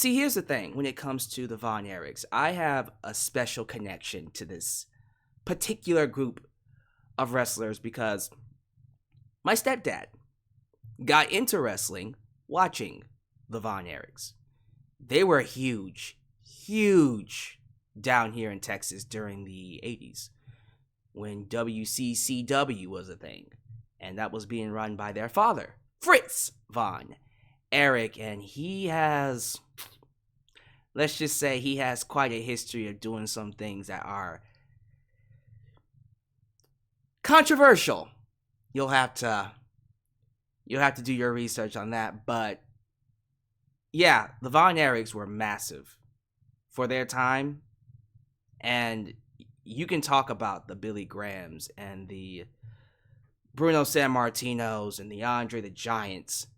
See, here's the thing. When it comes to the Von Erichs, I have a special connection to this particular group of wrestlers because my stepdad got into wrestling watching the Von Erichs. They were huge down here in Texas during the 80s when WCCW was a thing. And that was being run by their father, Fritz Von Erich. And he has, let's just say, he has quite a history of doing some things that are controversial. You'll have to do your research on that, but yeah, the Von Erichs were massive for their time, and you can talk about the Billy Grahams and the Bruno Sammartinos and the Andre the Giants.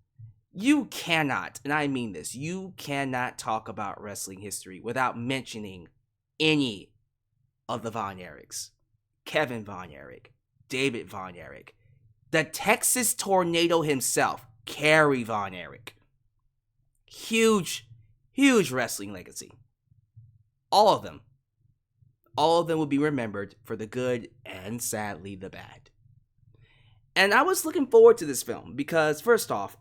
You cannot, and I mean this, you cannot talk about wrestling history without mentioning any of the Von Erichs. Kevin Von Erich, David Von Erich, the Texas Tornado himself, Kerry Von Erich. Huge wrestling legacy. All of them will be remembered for the good and sadly the bad. And I was looking forward to this film because, first off,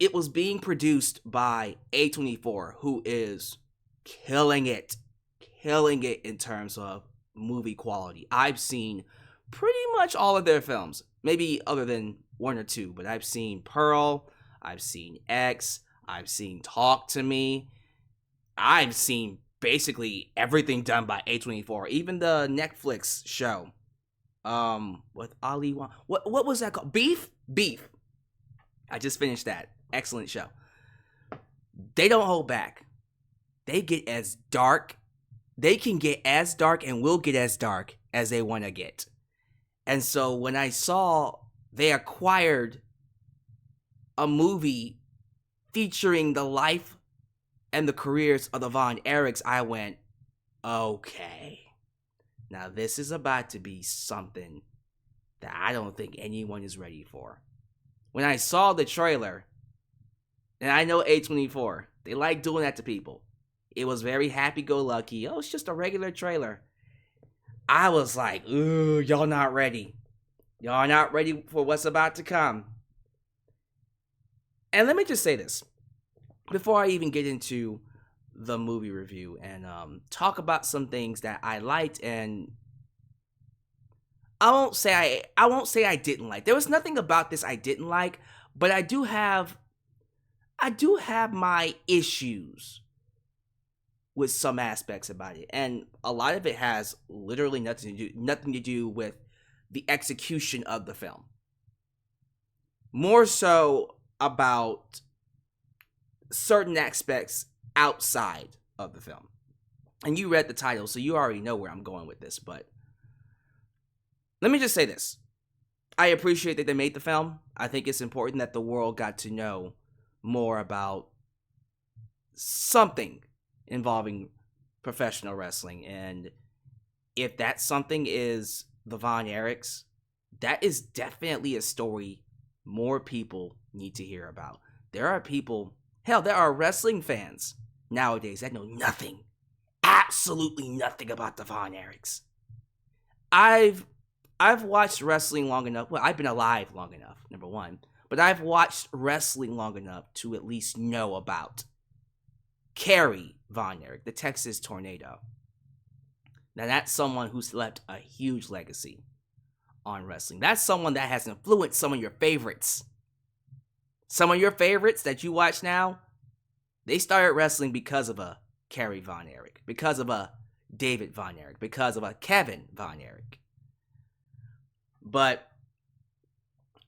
it was being produced by A24, who is killing it in terms of movie quality. I've seen pretty much all of their films, maybe other than one or two, but I've seen Pearl, I've seen X, I've seen Talk to Me, I've seen basically everything done by A24, even the Netflix show, with Ali, what was that called? Beef. I just finished that. Excellent show. They don't hold back. They get as dark. They can get as dark and will get as dark as they want to get. And so when I saw they acquired a movie featuring the life and the careers of the Von Erichs, I went, okay. Now this is about to be something that I don't think anyone is ready for. When I saw the trailer, and I know A24, they like doing that to people. It was very happy-go-lucky. Oh, it's just a regular trailer. I was like, ooh, y'all not ready. Y'all not ready for what's about to come. And let me just say this, before I even get into the movie review and talk about some things that I liked, and I won't say I didn't like. There was nothing about this I didn't like, but I do have my issues with some aspects about it, and a lot of it has literally nothing to do with the execution of the film. More so about certain aspects outside of the film. And you read the title, so you already know where I'm going with this, but let me just say this. I appreciate that they made the film. I think it's important that the world got to know more about something involving professional wrestling, and if that something is the Von Erichs, that is definitely a story more people need to hear about. There are people, hell, there are wrestling fans nowadays that know nothing, absolutely nothing about the Von Erichs. I've watched wrestling long enough. Well, I've been alive long enough, number one, but I've watched wrestling long enough to at least know about Kerry Von Erich, the Texas Tornado. Now, that's someone who's left a huge legacy on wrestling. That's someone that has influenced some of your favorites. Some of your favorites that you watch now, they started wrestling because of a Kerry Von Erich, because of a David Von Erich, because of a Kevin Von Erich. But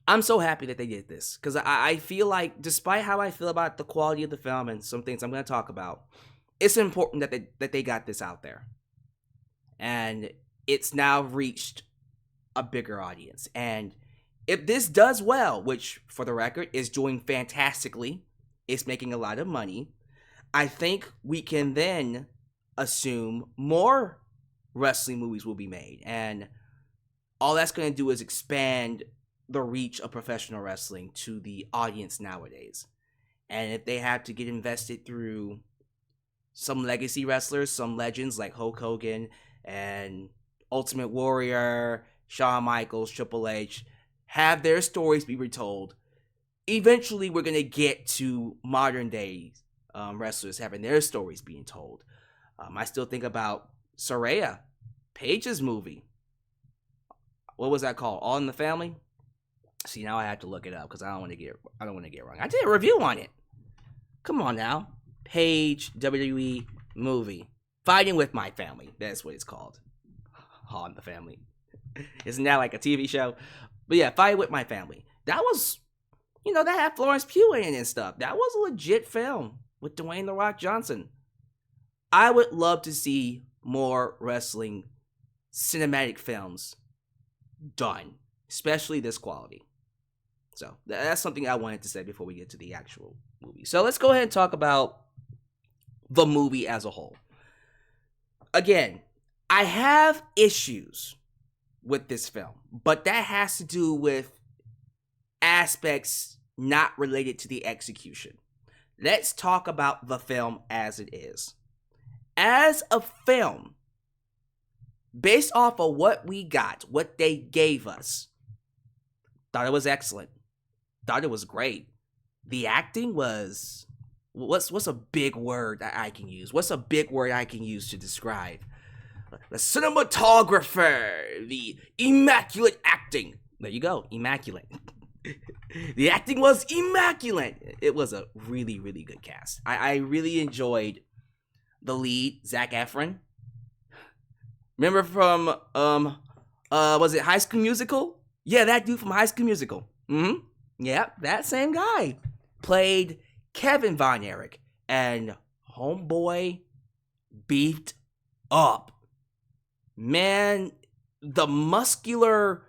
I'm so happy that they did this, because I feel like, despite how I feel about the quality of the film and some things I'm going to talk about, it's important that they got this out there. And it's now reached a bigger audience. And if this does well, which, for the record, is doing fantastically, it's making a lot of money, I think we can then assume more wrestling movies will be made. And all that's going to do is expand the reach of professional wrestling to the audience nowadays. And if they have to get invested through some legacy wrestlers, some legends like Hulk Hogan and Ultimate Warrior, Shawn Michaels, Triple H, have their stories be retold. Eventually, we're going to get to modern day wrestlers having their stories being told. I still think about Saraya, Paige's movie. What was that called? All in the Family? See, now I have to look it up because I don't want to get wrong. I did a review on it. Come on now. Paige WWE movie. Fighting with My Family. That's what it's called. All in the Family. Isn't that like a TV show? But yeah, Fighting with My Family. That was, that had Florence Pugh in it and stuff. That was a legit film with Dwayne "The Rock" Johnson. I would love to see more wrestling cinematic films done, especially this quality. So that's something I wanted to say before we get to the actual movie. So let's go ahead and talk about the movie as a whole. Again, I have issues with this film, but that has to do with aspects not related to the execution. Let's talk about the film as it is. As a film, based off of what we got, what they gave us, thought it was excellent. Thought it was great. The acting was, what's a big word that I can use? What's a big word I can use to describe? The cinematographer, the immaculate acting. There you go, immaculate. The acting was immaculate. It was a really, really good cast. I really enjoyed the lead, Zac Efron. Remember from, was it High School Musical? Yeah, that dude from High School Musical. Yep, that same guy. Played Kevin Von Erich. And homeboy beefed up. Man, the muscular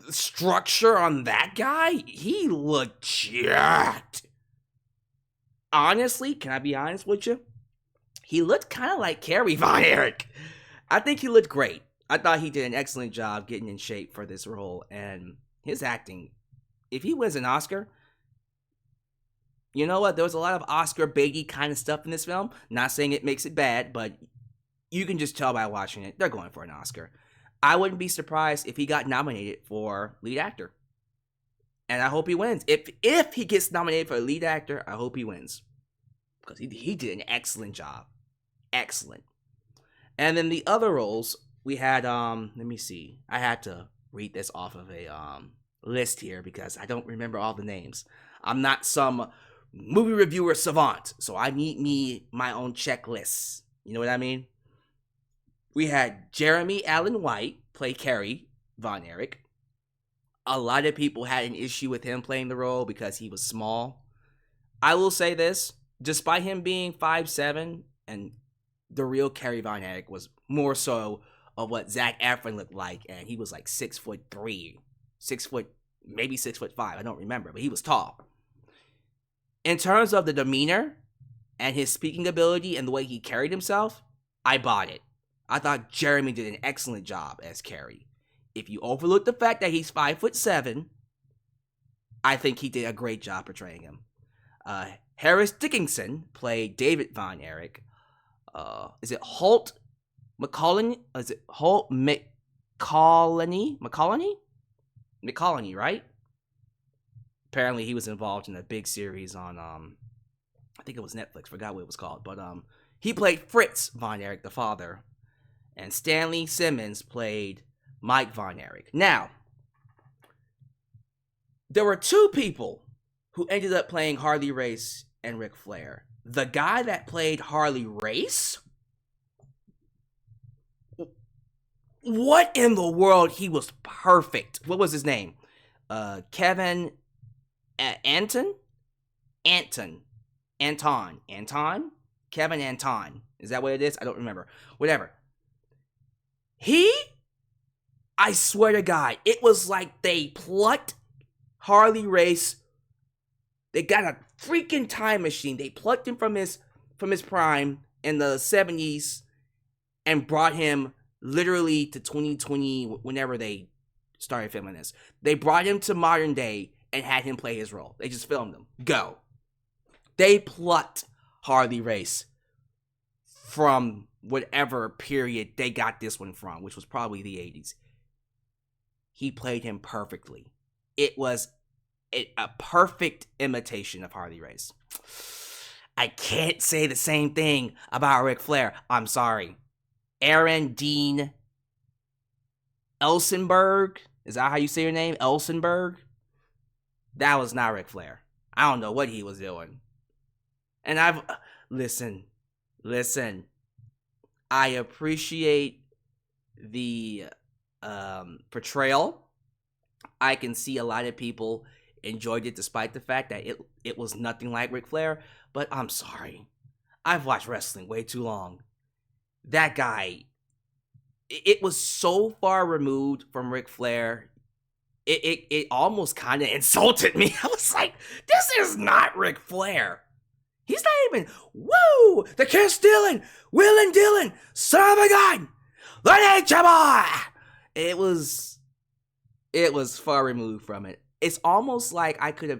structure on that guy, he looked jacked. Honestly, can I be honest with you? He looked kind of like Kerry Von Erich. I think he looked great. I thought he did an excellent job getting in shape for this role, and his acting, if he wins an Oscar, you know what? There was a lot of Oscar baity kind of stuff in this film. Not saying it makes it bad, but you can just tell by watching it, they're going for an Oscar. I wouldn't be surprised if he got nominated for lead actor. And I hope he wins. If he gets nominated for lead actor, I hope he wins. Because he did an excellent job. Excellent. And then the other roles, we had, let me see. I had to read this off of a list here because I don't remember all the names. I'm not some movie reviewer savant, so I need my own checklist. You know what I mean? We had Jeremy Allen White play Kerry Von Erich. A lot of people had an issue with him playing the role because he was small. I will say this, despite him being 5'7", and the real Kerry Von Erich was more so of what Zac Efron looked like, and he was like 6'3", 6 foot, maybe 6'5", I don't remember, but he was tall. In terms of the demeanor and his speaking ability and the way he carried himself, I bought it. I thought Jeremy did an excellent job as Kerry. If you overlook the fact that he's 5'7", I think he did a great job portraying him. Harris Dickinson played David Von Erich. Is it Holt McCallany? Is it Holt McCallany? McCallany, right? Apparently he was involved in a big series on, I think it was Netflix, forgot what it was called. But he played Fritz Von Erich, the father. And Stanley Simmons played Mike Von Erich. Now, there were two people who ended up playing Harley Race and Ric Flair. The guy that played Harley Race? What in the world? He was perfect. What was his name? Kevin Anton? Kevin Anton. Is that what it is? I don't remember. Whatever. I swear to God, it was like they plucked Harley Race. They got a freaking time machine. They plucked him from his prime in the 70s and brought him literally to 2020, whenever they started filming this. They brought him to modern day and had him play his role. They just filmed him. Go. They plucked Harley Race from whatever period they got this one from, which was probably the 80s. He played him perfectly. It was a perfect imitation of Harley Race. I can't say the same thing about Ric Flair. I'm sorry. Aaron Dean Elsenberg. Is that how you say your name? Elsenberg? That was not Ric Flair. I don't know what he was doing. And listen. I appreciate the portrayal. I can see a lot of people enjoyed it despite the fact that it was nothing like Ric Flair. But I'm sorry. I've watched wrestling way too long. That guy, it was so far removed from Ric Flair. It almost kind of insulted me. I was like, this is not Ric Flair. He's not even, woo, the Kiss Dylan, Will and Dylan, son of a gun, the Nature Boy. It was far removed from it. It's almost like I could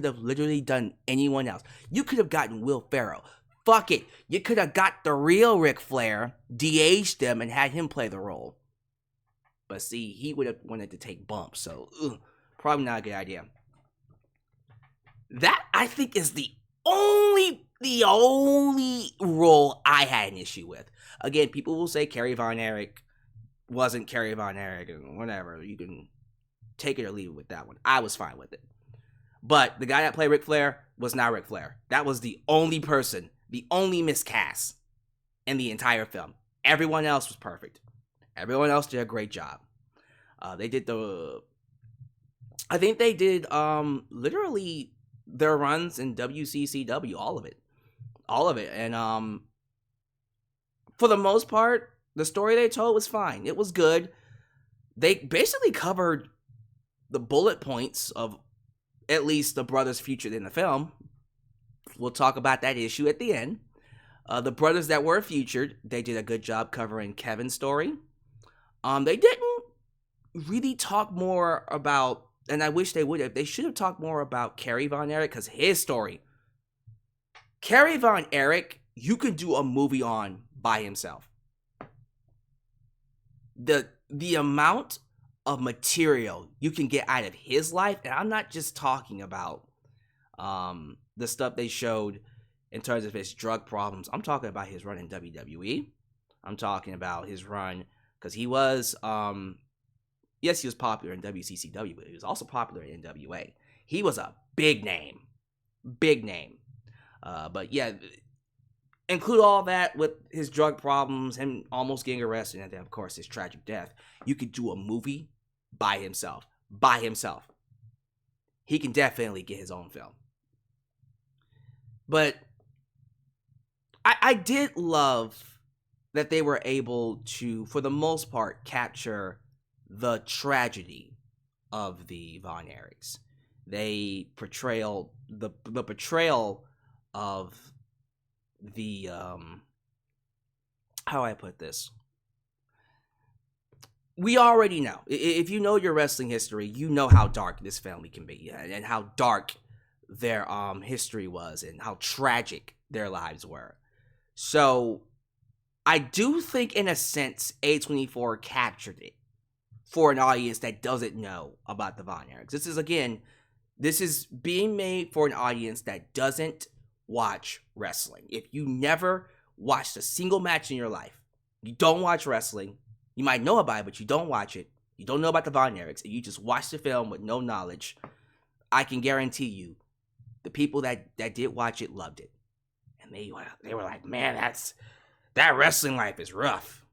have literally done anyone else. You could have gotten Will Ferrell. Fuck it. You could have got the real Ric Flair, de-aged them, and had him play the role. But see, he would have wanted to take bumps, so probably not a good idea. That, I think, is the only role I had an issue with. Again, people will say Kerry Von Erich wasn't Kerry Von Erich, and whatever. You can take it or leave it with that one. I was fine with it. But the guy that played Ric Flair was not Ric Flair. That was the only person, the only miscast in the entire film. Everyone else was perfect. Everyone else did a great job. They did I think they did literally their runs in WCCW, all of it. And for the most part, the story they told was fine. It was good. They basically covered the bullet points of at least the brothers featured in the film. We'll talk about that issue at the end. The brothers that were featured, they did a good job covering Kevin's story. They didn't really talk more about, and I wish they would have, they should have talked more about Kerry Von Erich, because his story. Kerry Von Erich, you could do a movie on by himself. The amount of material you can get out of his life, and I'm not just talking about the stuff they showed in terms of his drug problems. I'm talking about his run in WWE. I'm talking about his run, because he was, yes, he was popular in WCCW, but he was also popular in NWA. He was a big name. But yeah, include all that with his drug problems, him almost getting arrested, and then, of course, his tragic death. You could do a movie by himself. He can definitely get his own film. But I did love that they were able to, for the most part, capture the tragedy of the Von Erichs. They portrayal the portrayal of the how do I put this? We already know. If you know your wrestling history, you know how dark this family can be, and how dark their history was, and how tragic their lives were. So I do think, in a sense, A24 captured it for an audience that doesn't know about the Von Erichs. This is being made for an audience that doesn't watch wrestling. If you never watched a single match in your life, you don't watch wrestling, you might know about it, but you don't watch it, you don't know about the Von Erichs, and you just watch the film with no knowledge, I can guarantee you, the people that did watch it loved it. And they were like, man, that wrestling life is rough.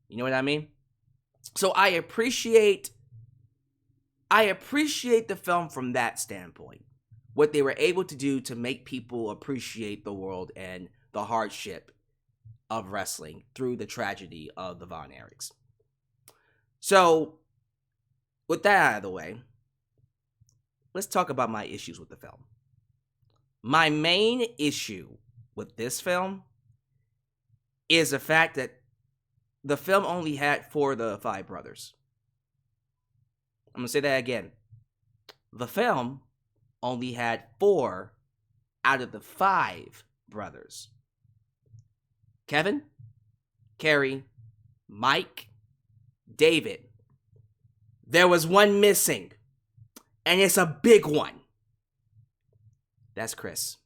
You know what I mean? So I appreciate the film from that standpoint. What they were able to do to make people appreciate the world and the hardship of wrestling through the tragedy of the Von Erichs. So, with that out of the way, let's talk about my issues with the film. My main issue with this film is the fact that the film only had 4 of the 5 brothers. I'm going to say that again. The film only had 4 out of the 5 brothers. Kevin, Carrie, Mike, David. There was one missing, and it's a big one. That's Chris.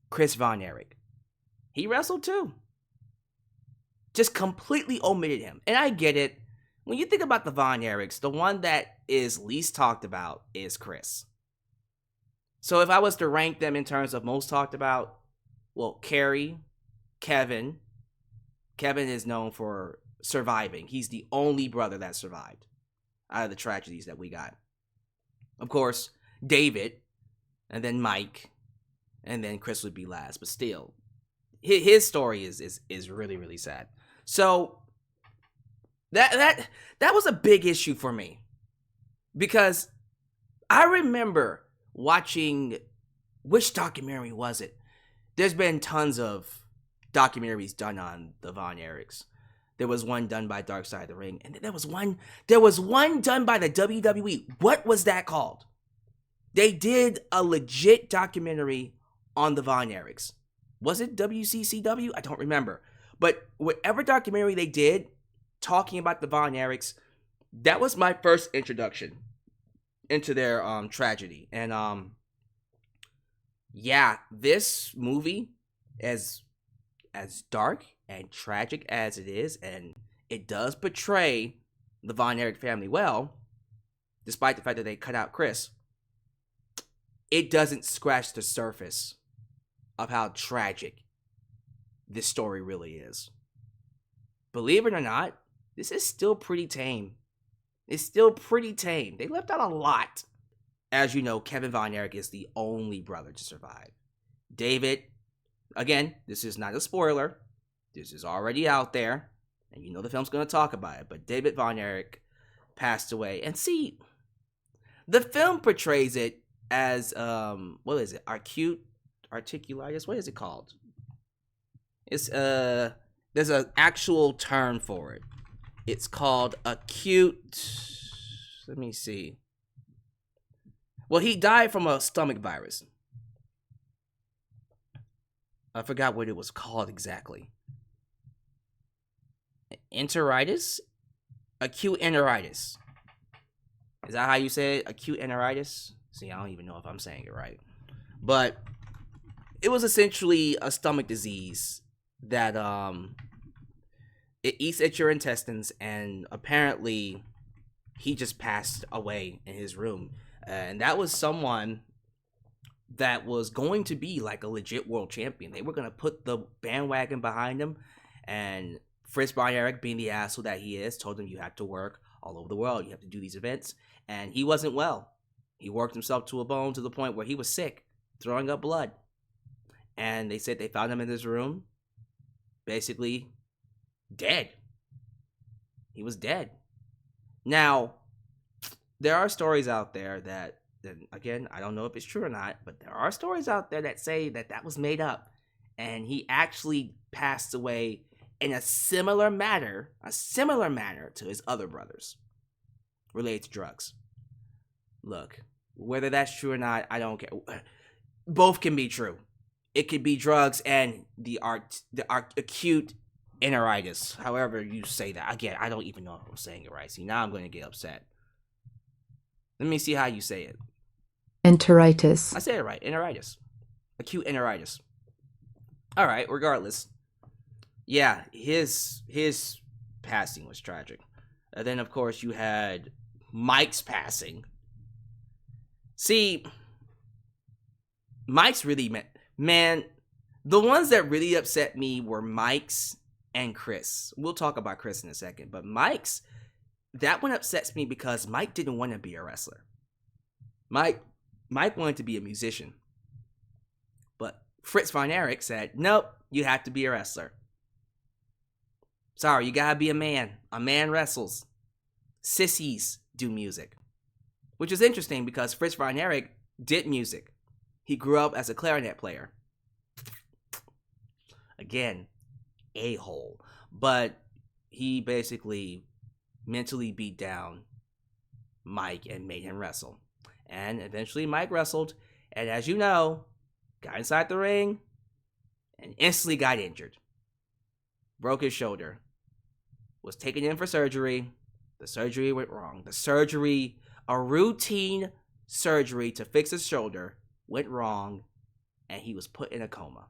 Chris Von Erich. He wrestled too. Just completely omitted him. And I get it. When you think about the Von Erichs, the one that is least talked about is Chris. So if I was to rank them in terms of most talked about, well, Carrie, Kevin. Kevin is known for surviving. He's the only brother that survived out of the tragedies that we got. Of course, David, and then Mike, and then Chris would be last. But still, his story is really, really sad. So that was a big issue for me, because I remember watching, which documentary was it? There's been tons of documentaries done on the Von Erichs. There was one done by Dark Side of the Ring, and there was one done by the WWE. What was that called? They did a legit documentary on the Von Erichs. Was it WCCW? I don't remember. But whatever documentary they did talking about the Von Erichs, that was my first introduction into their tragedy. And yeah, this movie, as dark and tragic as it is, and it does portray the Von Erich family well, despite the fact that they cut out Chris, it doesn't scratch the surface of how tragic this story really is. Believe it or not, this is still pretty tame. It's still pretty tame. They left out a lot. As you know, Kevin Von Erich is the only brother to survive. David, again, this is not a spoiler. This is already out there, and you know the film's going to talk about it. But David Von Erich passed away. And see, the film portrays it as, what is it? Acute articulitis? What is it called? It's, there's an actual term for it. It's called acute, let me see. Well, he died from a stomach virus. I forgot what it was called exactly. Enteritis? Acute enteritis. Is that how you say it? Acute enteritis? See, I don't even know if I'm saying it right. But it was essentially a stomach disease that it eats at your intestines, and apparently he just passed away in his room. And that was someone that was going to be like a legit world champion. They were going to put the bandwagon behind him, and Fritz Von Erich, being the asshole that he is, told him you have to work all over the world. You have to do these events. And he wasn't well. He worked himself to a bone to the point where he was sick, throwing up blood. And they said they found him in his room, basically dead. He was dead. Now, there are stories out there that, again, I don't know if it's true or not, but there are stories out there that say that that was made up. And he actually passed away in a similar manner to his other brothers, related to drugs. Look, whether that's true or not, I don't care. Both can be true. It could be drugs and the acute enteritis, however you say that. Again, I don't even know if I'm saying it right. See, now I'm going to get upset. Let me see how you say it. Enteritis. I said it right. Enteritis. Acute enteritis. All right, regardless. Yeah, his passing was tragic. And then, of course, you had Mike's passing. See, Mike's really, man, the ones that really upset me were Mike's and Chris. We'll talk about Chris in a second. But Mike's, that one upsets me because Mike didn't want to be a wrestler. Mike wanted to be a musician. But Fritz Von Erich said, nope, you have to be a wrestler. Sorry, you gotta be a man. A man wrestles. Sissies do music. Which is interesting because Fritz Von Erich did music. He grew up as a clarinet player. Again, a-hole. But he basically mentally beat down Mike and made him wrestle. And eventually Mike wrestled, and as you know, got inside the ring and instantly got injured. Broke his shoulder. Was taken in for surgery. The surgery went wrong. A routine surgery to fix his shoulder, went wrong, and he was put in a coma.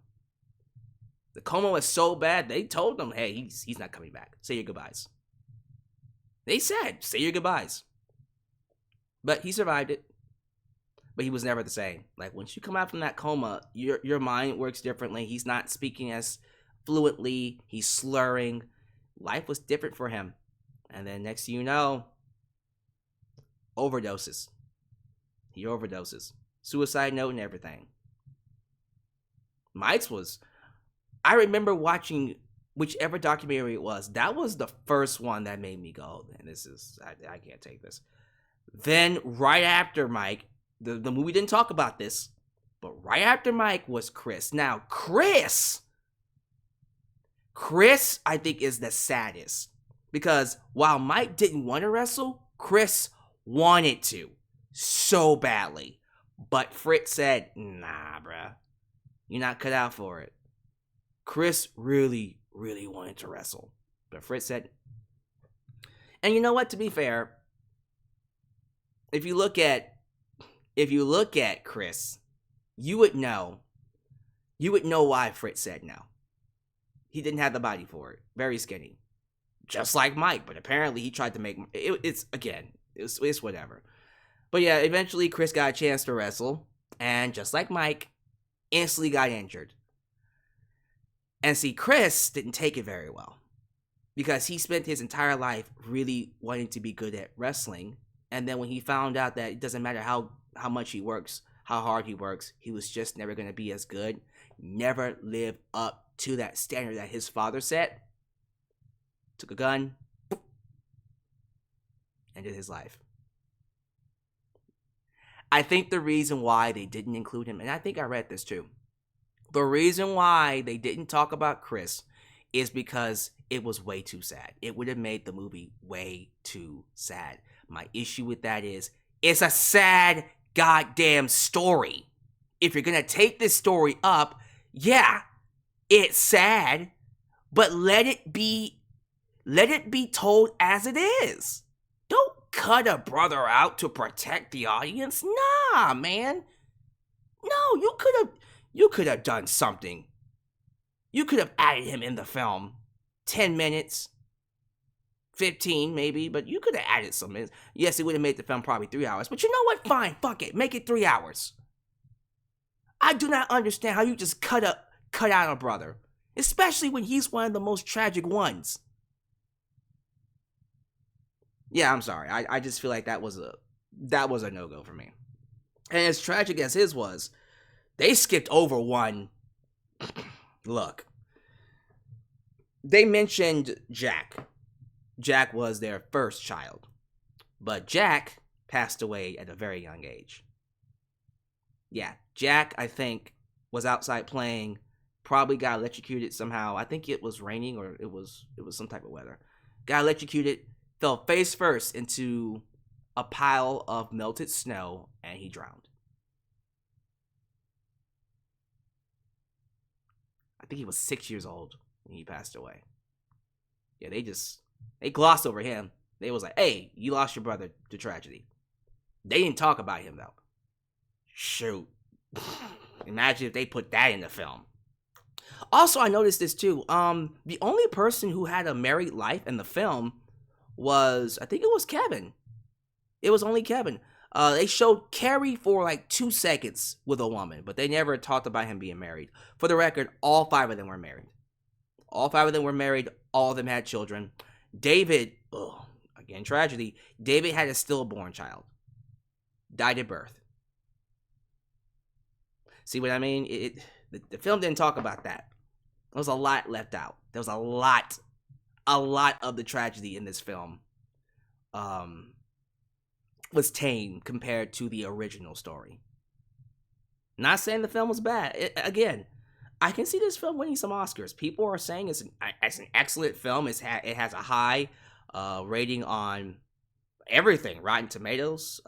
The coma was so bad, they told him, hey, he's not coming back. Say your goodbyes. They said, say your goodbyes. But he survived it. But he was never the same. Like, once you come out from that coma, your mind works differently. He's not speaking as fluently. He's slurring. Life was different for him. And then next thing you know, overdoses. He overdoses. Suicide note and everything. Mike's was... I remember watching whichever documentary it was. That was the first one that made me go, man, I can't take this. Then, right after Mike, the movie didn't talk about this, but right after Mike was Chris. Now, Chris, I think, is the saddest. Because while Mike didn't want to wrestle, Chris wanted to so badly. But Fritz said, nah, bruh. You're not cut out for it. Chris really, really wanted to wrestle. But Fritz said... And you know what? To be fair, if you look at Chris, you would know why Fritz said no. He didn't have the body for it. Very skinny. Just like Mike, but apparently he tried to make... It's whatever. But yeah, eventually Chris got a chance to wrestle, and just like Mike, instantly got injured. And see, Chris didn't take it very well, because he spent his entire life really wanting to be good at wrestling, and then when he found out that it doesn't matter how much he works, how hard he works, he was just never going to be as good, never lived up to that standard that his father set, took a gun, ended his life. I think the reason why they didn't include him, and I think I read this too, the reason why they didn't talk about Chris is because it was way too sad. It would have made the movie way too sad. My issue with that is, it's a sad goddamn story. If you're gonna take this story up, yeah, it's sad, but let it be told as it is. Don't cut a brother out to protect the audience. Nah, man. No, you could have done something. You could have added him in the film. 10 minutes. 15 maybe, but you could have added some minutes. Yes, it would have made the film probably 3 hours, but you know what? Fine, fuck it. Make it 3 hours. I do not understand how you just cut out a brother, especially when he's one of the most tragic ones. Yeah, I'm sorry. I just feel like that was a no-go for me. And as tragic as his was, they skipped over one. Look, they mentioned Jack. Jack was their first child, but Jack passed away at a very young age. Yeah, Jack, I think, was outside playing, probably got electrocuted somehow. I think it was raining, or it was some type of weather. Got electrocuted, fell face first into a pile of melted snow, and he drowned. I think he was 6 years old when he passed away. Yeah, they glossed over him. They was like, hey, you lost your brother to tragedy. They didn't talk about him, though. Shoot. Imagine if they put that in the film. Also, I noticed this, too. The only person who had a married life in the film was, I think it was Kevin. It was only Kevin. They showed Carrie for like 2 seconds with a woman, but they never talked about him being married. For the record, all 5 of them were married. All 5 of them were married. All of them had children. David, again, tragedy. David had a stillborn child. Died at birth. See what I mean? The film didn't talk about that. There was a lot left out. There was a lot of the tragedy in this film was tame compared to the original story. Not saying the film was bad. Again, I can see this film winning some Oscars. People are saying it's an excellent film. It has a high rating on everything. Rotten Tomatoes,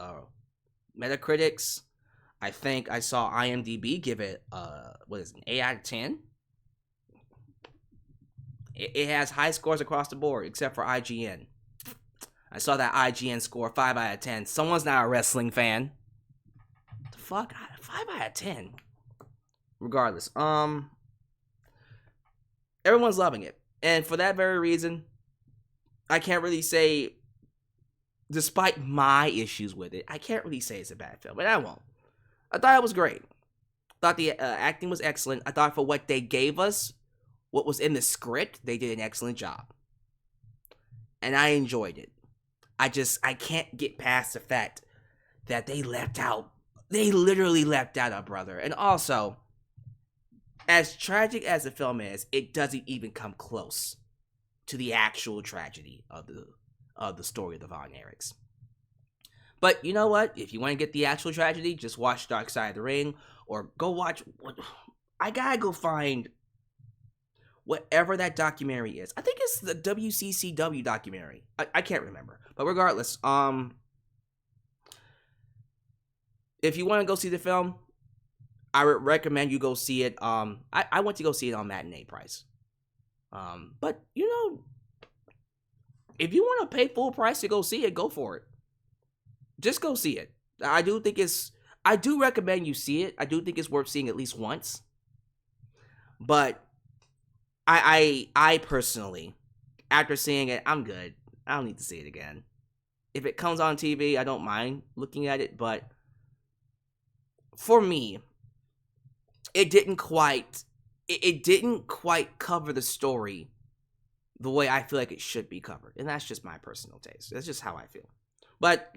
Metacritics, I think I saw IMDb give it what is it, an 8 out of 10. It has high scores across the board except for IGN. I saw that IGN score 5 out of 10. Someone's not a wrestling fan. The fuck? 5 out of 10. Regardless, everyone's loving it. And for that very reason, I can't really say, despite my issues with it, I can't really say it's a bad film, but I won't. I thought it was great. I thought the acting was excellent. I thought for what they gave us, what was in the script, they did an excellent job. And I enjoyed it. I can't get past the fact that they literally left out a brother. And also, as tragic as the film is, it doesn't even come close to the actual tragedy of the story of the Von Erichs. But you know what? If you want to get the actual tragedy, just watch Dark Side of the Ring, or go watch. I gotta go find whatever that documentary is. I think it's the WCCW documentary. I can't remember. But regardless, if you want to go see the film, I would recommend you go see it. I went to go see it on matinee price. But you know, if you want to pay full price to go see it, go for it. Just go see it. I do recommend you see it. I do think it's worth seeing at least once. But I personally, after seeing it, I'm good. I don't need to see it again. If it comes on TV, I don't mind looking at it, but for me, it didn't quite cover the story the way I feel like it should be covered. And that's just my personal taste. That's just how I feel. But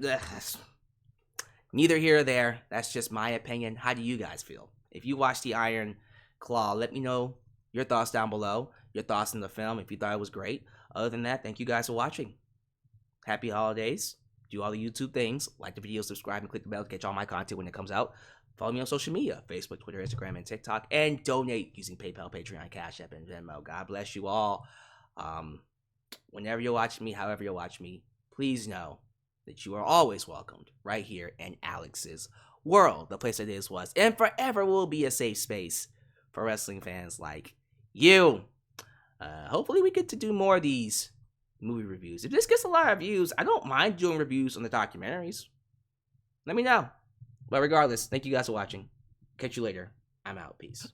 neither here or there. That's just my opinion. How do you guys feel? If you watched The Iron Claw, let me know your thoughts down below. Your thoughts on the film, if you thought it was great. Other than that, thank you guys for watching. Happy holidays. Do all the YouTube things. Like the video, subscribe, and click the bell to catch all my content when it comes out. Follow me on social media, Facebook, Twitter, Instagram, and TikTok. And donate using PayPal, Patreon, Cashapp, and Venmo. God bless you all. Whenever you're watching me, however you're watching me, please know that you are always welcomed right here in Alyx's world. The place that is, was, and forever will be a safe space for wrestling fans like you. Hopefully we get to do more of these movie reviews. If this gets a lot of views, I don't mind doing reviews on the documentaries. Let me know. But regardless, thank you guys for watching. Catch you later. I'm out. Peace.